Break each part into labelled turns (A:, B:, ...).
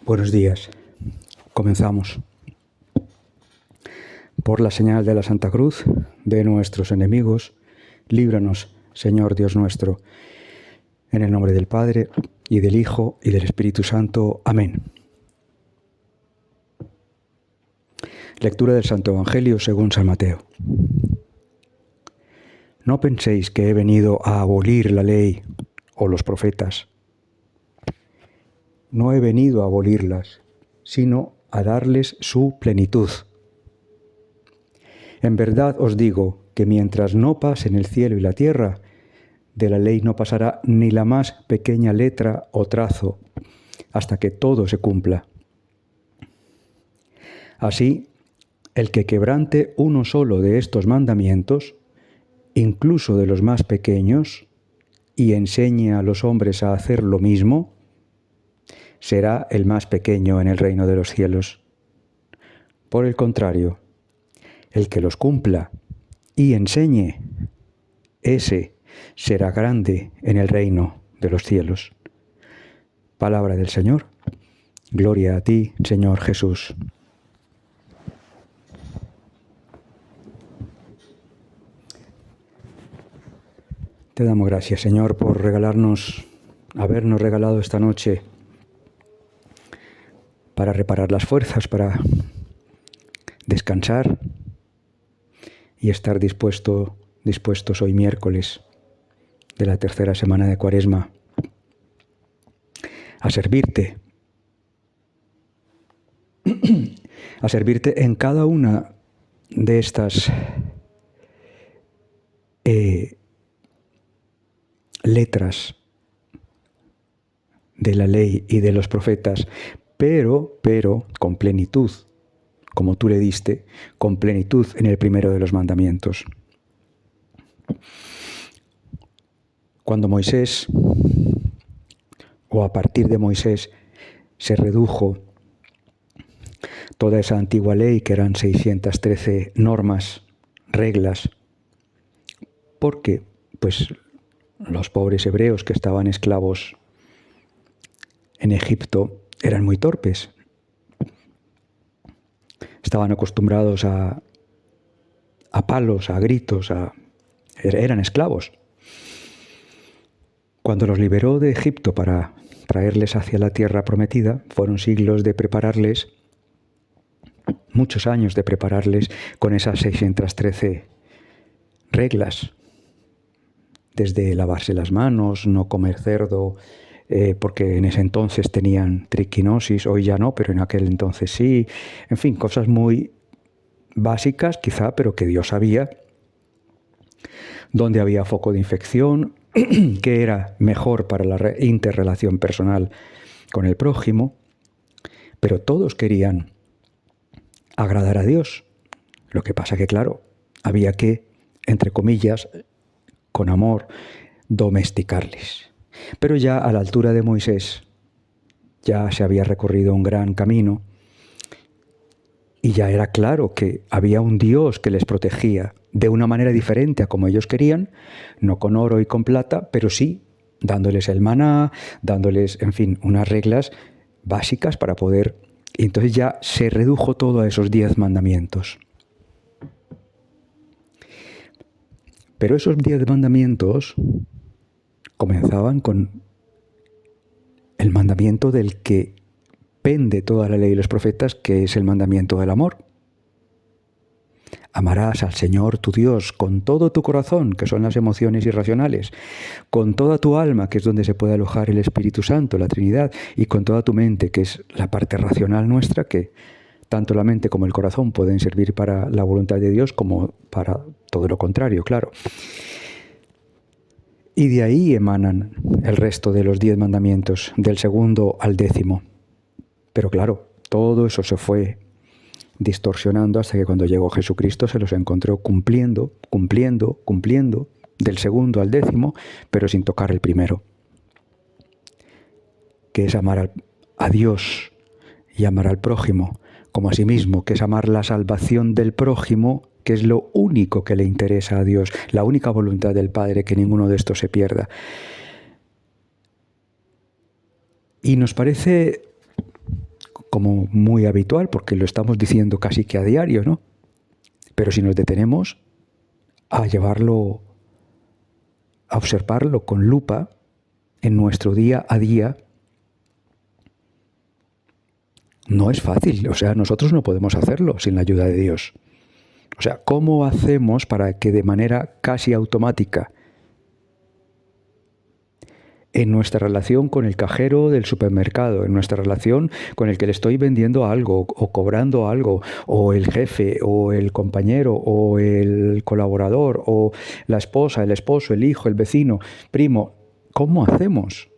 A: Buenos días. Comenzamos. Por la señal de la Santa Cruz de nuestros enemigos, líbranos, Señor Dios nuestro, en el nombre del Padre, y del Hijo, y del Espíritu Santo. Amén. Lectura del Santo Evangelio según San Mateo. No penséis que he venido a abolir la ley o los profetas. No he venido a abolirlas, sino a darles su plenitud. En verdad os digo que mientras no pasen el cielo y la tierra, de la ley no pasará ni la más pequeña letra o trazo, hasta que todo se cumpla. Así, el que quebrante uno solo de estos mandamientos, incluso de los más pequeños, y enseñe a los hombres a hacer lo mismo, será el más pequeño en el reino de los cielos. Por el contrario, el que los cumpla y enseñe, ese será grande en el reino de los cielos. Palabra del Señor. Gloria a ti, Señor Jesús. Te damos gracias, Señor, por habernos regalado esta noche para reparar las fuerzas, para descansar y estar dispuestos hoy miércoles de la tercera semana de Cuaresma a servirte en cada una de estas letras de la ley y de los profetas, pero con plenitud, como tú le diste, con plenitud en el primero de los mandamientos. Cuando Moisés, o a partir de Moisés, se redujo toda esa antigua ley, que eran 613 normas, reglas, porque pues los pobres hebreos que estaban esclavos en Egipto eran muy torpes. Estaban acostumbrados a palos, a gritos, eran esclavos. Cuando los liberó de Egipto para traerles hacia la tierra prometida, fueron siglos de prepararles, muchos años de prepararles con esas 613 reglas. Desde lavarse las manos, no comer cerdo, porque en ese entonces tenían triquinosis, hoy ya no, pero en aquel entonces sí. En fin, cosas muy básicas quizá, pero que Dios sabía dónde había foco de infección, qué era mejor para la interrelación personal con el prójimo, pero todos querían agradar a Dios. Lo que pasa que, claro, había que, entre comillas, con amor, domesticarles. Pero ya a la altura de Moisés ya se había recorrido un gran camino y ya era claro que había un Dios que les protegía de una manera diferente a como ellos querían, no con oro y con plata, pero sí dándoles el maná, dándoles, en fin, unas reglas básicas para poder... Y entonces ya se redujo todo a esos 10 mandamientos. Pero esos 10 mandamientos comenzaban con el mandamiento del que pende toda la ley y los profetas, que es el mandamiento del amor. Amarás al Señor tu Dios con todo tu corazón, que son las emociones irracionales, con toda tu alma, que es donde se puede alojar el Espíritu Santo, la Trinidad, y con toda tu mente, que es la parte racional nuestra, que tanto la mente como el corazón pueden servir para la voluntad de Dios como para todo lo contrario, claro. Y de ahí emanan el resto de los 10 mandamientos, del segundo al 10º. Pero claro, todo eso se fue distorsionando hasta que cuando llegó Jesucristo se los encontró cumpliendo, del segundo al 10º, pero sin tocar el primero, que es amar a Dios y amar al prójimo como a sí mismo, que es amar la salvación del prójimo, que es lo único que le interesa a Dios, la única voluntad del Padre, que ninguno de estos se pierda. Y nos parece como muy habitual, porque lo estamos diciendo casi que a diario, ¿no? Pero si nos detenemos a llevarlo, a observarlo con lupa en nuestro día a día, no es fácil. O sea, nosotros no podemos hacerlo sin la ayuda de Dios. O sea, ¿cómo hacemos para que de manera casi automática, en nuestra relación con el cajero del supermercado, en nuestra relación con el que le estoy vendiendo algo o cobrando algo, o el jefe, o el compañero, o el colaborador, o la esposa, el esposo, el hijo, el vecino, primo, ¿cómo hacemos?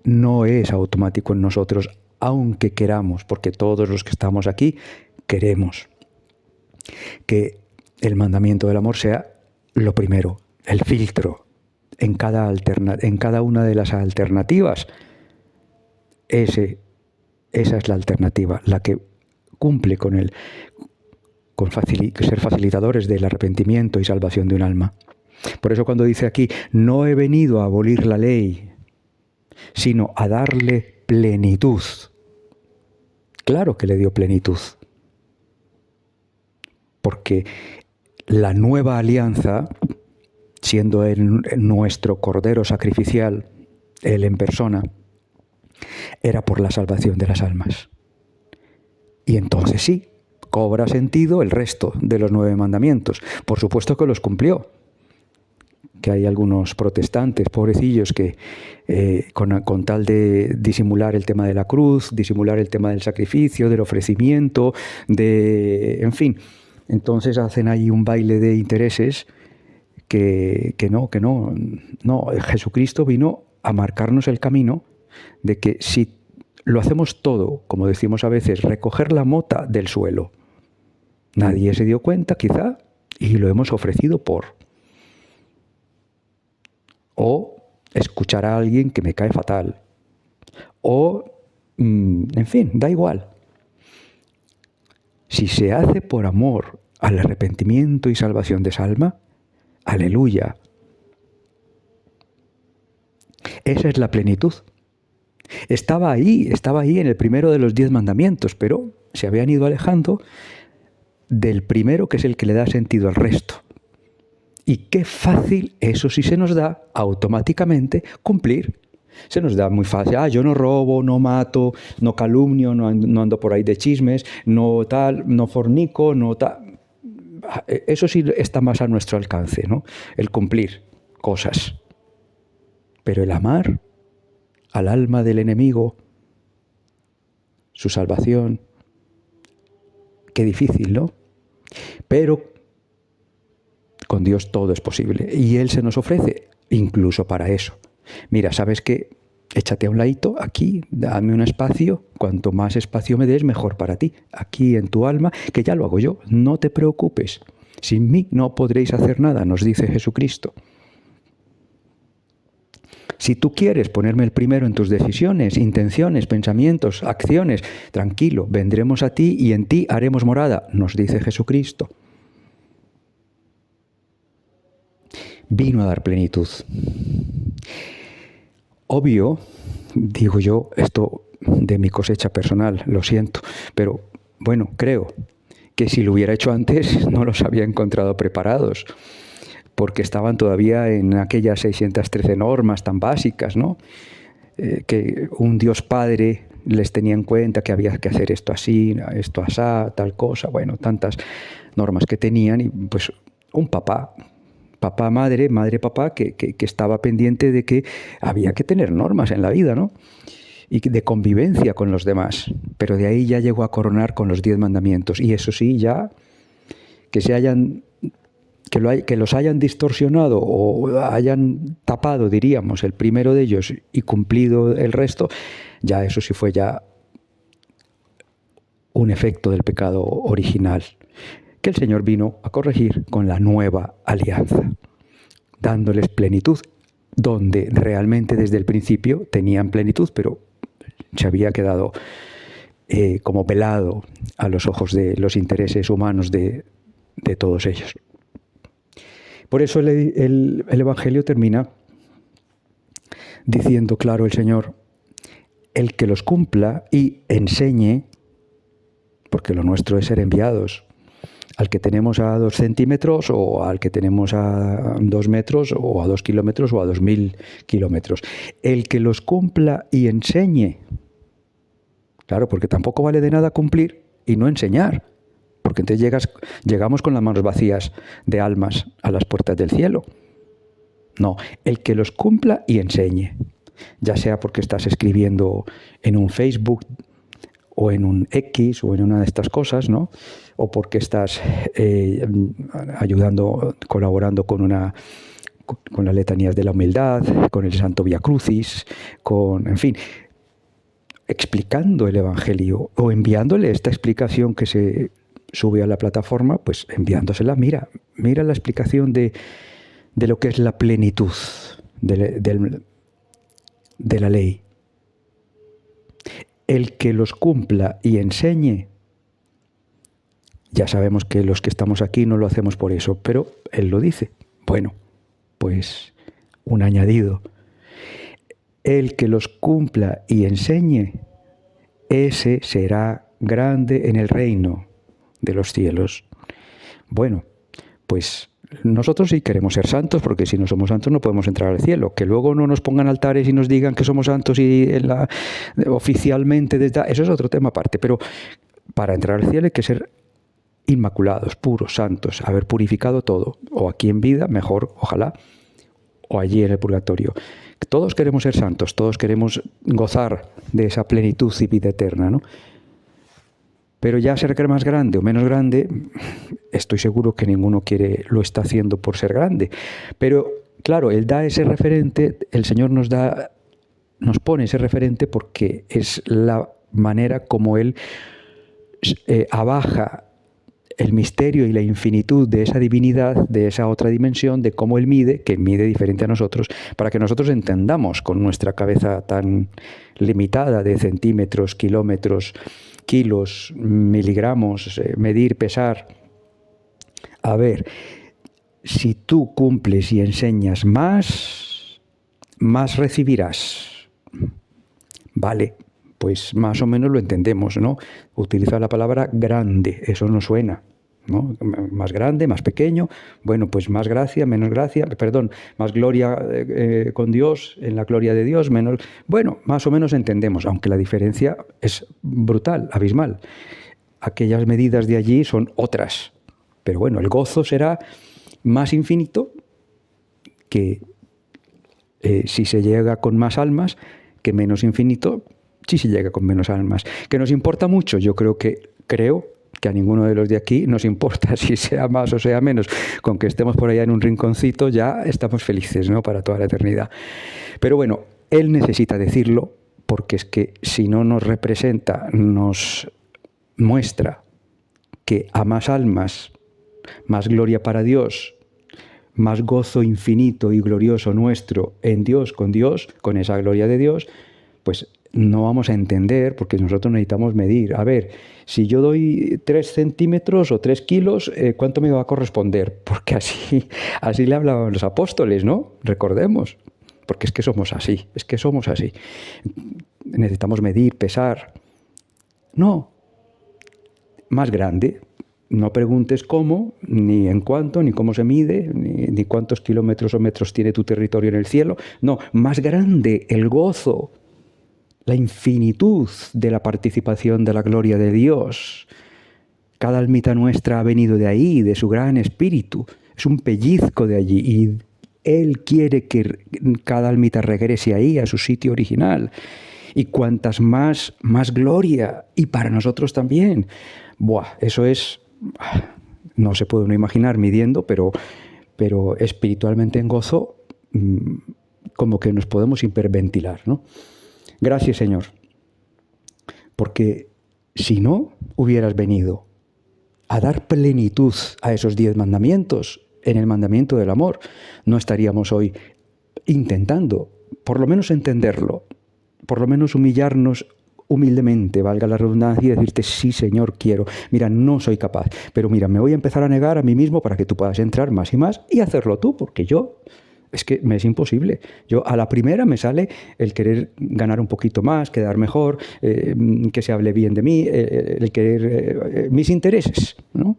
A: No es automático en nosotros, aunque queramos, porque todos los que estamos aquí queremos que el mandamiento del amor sea lo primero, el filtro. En cada una de las alternativas, esa es la alternativa, la que cumple con ser facilitadores del arrepentimiento y salvación de un alma. Por eso cuando dice aquí, no he venido a abolir la ley, sino a darle plenitud. Claro que le dio plenitud, porque la nueva alianza, siendo nuestro Cordero sacrificial, Él en persona, era por la salvación de las almas. Y entonces sí, cobra sentido el resto de los 9 mandamientos. Por supuesto que los cumplió. Que hay algunos protestantes, pobrecillos, que con tal de disimular el tema de la cruz, disimular el tema del sacrificio, del ofrecimiento, en fin, entonces hacen ahí un baile de intereses que no, Jesucristo vino a marcarnos el camino de que si lo hacemos todo, como decimos a veces, recoger la mota del suelo, nadie se dio cuenta quizá y lo hemos ofrecido o escuchar a alguien que me cae fatal, o, en fin, da igual. Si se hace por amor al arrepentimiento y salvación de esa alma, aleluya. Esa es la plenitud. Estaba ahí en el primero de los 10 mandamientos, pero se habían ido alejando del primero, que es el que le da sentido al resto. Y qué fácil, eso sí se nos da automáticamente cumplir. Se nos da muy fácil. Yo no robo, no mato, no calumnio, no ando por ahí de chismes, no tal, no fornico, no tal. Eso sí está más a nuestro alcance, ¿no? El cumplir cosas. Pero el amar al alma del enemigo, su salvación, qué difícil, ¿no? Pero con Dios todo es posible y Él se nos ofrece incluso para eso. Mira, ¿sabes qué? Échate a un ladito, aquí, dame un espacio. Cuanto más espacio me des, mejor para ti. Aquí en tu alma, que ya lo hago yo. No te preocupes. Sin mí no podréis hacer nada, nos dice Jesucristo. Si tú quieres ponerme el primero en tus decisiones, intenciones, pensamientos, acciones, tranquilo, vendremos a ti y en ti haremos morada, nos dice Jesucristo. Vino a dar plenitud. Obvio, digo yo, esto de mi cosecha personal, lo siento, pero bueno, creo que si lo hubiera hecho antes no los había encontrado preparados, porque estaban todavía en aquellas 613 normas tan básicas, ¿no? Que un Dios Padre les tenía en cuenta que había que hacer esto así, esto asá, tal cosa, bueno, tantas normas que tenían, y pues un papá, madre, papá, que estaba pendiente de que había que tener normas en la vida, ¿no? Y de convivencia con los demás. Pero de ahí ya llegó a coronar con los 10 mandamientos. Y eso sí, ya que los hayan distorsionado o hayan tapado, diríamos, el primero de ellos y cumplido el resto, ya eso sí fue ya un efecto del pecado original, que el Señor vino a corregir con la nueva alianza, dándoles plenitud, donde realmente desde el principio tenían plenitud, pero se había quedado como velado a los ojos de los intereses humanos de todos ellos. Por eso el Evangelio termina diciendo, claro, el Señor, el que los cumpla y enseñe, porque lo nuestro es ser enviados, al que tenemos a 2 centímetros o al que tenemos a 2 metros o a 2 kilómetros o a 2000 kilómetros. El que los cumpla y enseñe. Claro, porque tampoco vale de nada cumplir y no enseñar, porque entonces llegamos con las manos vacías de almas a las puertas del cielo. No, el que los cumpla y enseñe, ya sea porque estás escribiendo en un Facebook o en un X o en una de estas cosas, ¿no? O porque estás ayudando, colaborando con las letanías de la humildad, con el Santo Vía Crucis, en fin, explicando el Evangelio o enviándole esta explicación que se sube a la plataforma, pues enviándosela. Mira la explicación de lo que es la plenitud de la ley. El que los cumpla y enseñe, ya sabemos que los que estamos aquí no lo hacemos por eso, pero él lo dice. Bueno, pues un añadido. El que los cumpla y enseñe, ese será grande en el reino de los cielos. Bueno, pues nosotros sí queremos ser santos, porque si no somos santos no podemos entrar al cielo. Que luego no nos pongan altares y nos digan que somos santos y oficialmente, eso es otro tema aparte. Pero para entrar al cielo hay que ser inmaculados, puros, santos, haber purificado todo. O aquí en vida, mejor, ojalá, o allí en el purgatorio. Todos queremos ser santos, todos queremos gozar de esa plenitud y vida eterna, ¿no? Pero ya ser más grande o menos grande, estoy seguro que ninguno lo está haciendo por ser grande. Pero claro, Él da ese referente, el Señor nos pone ese referente porque es la manera como Él abaja el misterio y la infinitud de esa divinidad, de esa otra dimensión, de cómo Él mide, que mide diferente a nosotros, para que nosotros entendamos con nuestra cabeza tan limitada de centímetros, kilómetros, kilos, miligramos, medir, pesar. A ver, si tú cumples y enseñas más recibirás. Vale, pues más o menos lo entendemos, ¿no? Utiliza la palabra grande, eso no suena, ¿no? Más grande, más pequeño, bueno, pues más gracia, menos gracia, más gloria con Dios, en la gloria de Dios, menos... Bueno, más o menos entendemos, aunque la diferencia es brutal, abismal. Aquellas medidas de allí son otras, pero bueno, el gozo será más infinito que si se llega con más almas, que menos infinito si se llega con menos almas. ¿Que nos importa mucho? Yo creo que a ninguno de los de aquí nos importa si sea más o sea menos. Con que estemos por allá en un rinconcito ya estamos felices, ¿no? Para toda la eternidad. Pero bueno, Él necesita decirlo porque es que si no nos representa, nos muestra que a más almas, más gloria para Dios, más gozo infinito y glorioso nuestro en Dios, con esa gloria de Dios, pues no vamos a entender, porque nosotros necesitamos medir. A ver, si yo doy 3 centímetros o 3 kilos, ¿cuánto me va a corresponder? Porque así le hablaban los apóstoles, ¿no? Recordemos, porque es que somos así. Necesitamos medir, pesar. No, más grande. No preguntes cómo, ni en cuánto, ni cómo se mide, ni cuántos kilómetros o metros tiene tu territorio en el cielo. No, más grande el gozo, la infinitud de la participación de la gloria de Dios. Cada almita nuestra ha venido de ahí, de su gran espíritu. Es un pellizco de allí y Él quiere que cada almita regrese ahí, a su sitio original. Y cuantas más gloria. Y para nosotros también. Eso es... No se puede uno imaginar midiendo, pero espiritualmente en gozo, como que nos podemos hiperventilar, ¿no? Gracias, Señor, porque si no hubieras venido a dar plenitud a esos 10 mandamientos, en el mandamiento del amor, no estaríamos hoy intentando, por lo menos entenderlo, por lo menos humillarnos humildemente, valga la redundancia, y decirte, sí, Señor, quiero. Mira, no soy capaz, pero mira, me voy a empezar a negar a mí mismo para que tú puedas entrar más y más y hacerlo tú, porque yo Es que me es imposible. Yo a la primera me sale el querer ganar un poquito más, quedar mejor, que se hable bien de mí, el querer mis intereses, ¿no?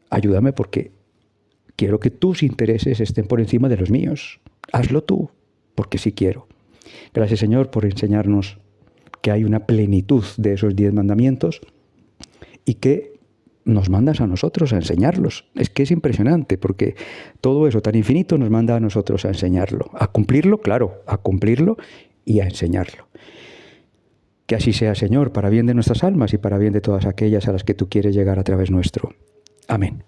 A: Ayúdame porque quiero que tus intereses estén por encima de los míos. Hazlo tú, porque sí quiero. Gracias, Señor, por enseñarnos que hay una plenitud de esos 10 mandamientos y que nos mandas a nosotros a enseñarlos. Es que es impresionante, porque todo eso tan infinito nos manda a nosotros a enseñarlo. A cumplirlo, claro, a cumplirlo y a enseñarlo. Que así sea, Señor, para bien de nuestras almas y para bien de todas aquellas a las que tú quieres llegar a través nuestro. Amén.